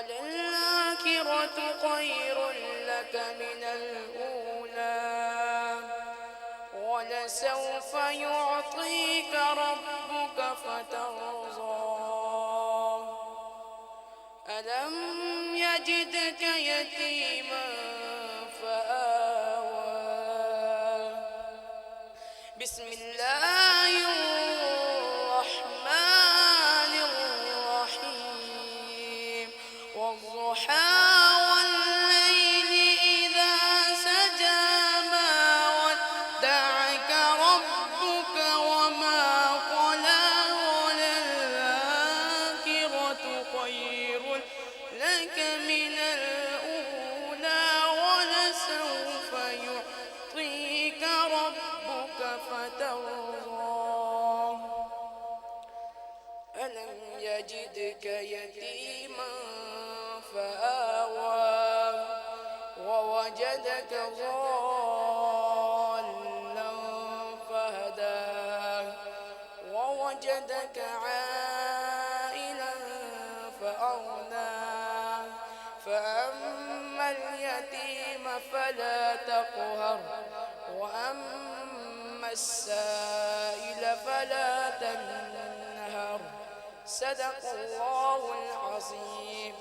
وللآخرة خير لك من الأولى ولسوف يعطيك ربك فترضى ألم يجدك يتيما فآوى بسم الله الرحمن الرحيم والضحى والليل إذا سجى ما ودعك ربك وما قلى وللآخرة خير لك من الأولى ولسوف يعطيك ربك فترضى ألم يجدك يتيما فآوى ووجدك ضالا فهدى ووجدك عائلا فأغنى فأما اليتيم فلا تقهر وأما السائل فلا تنهر صدق الله العظيم.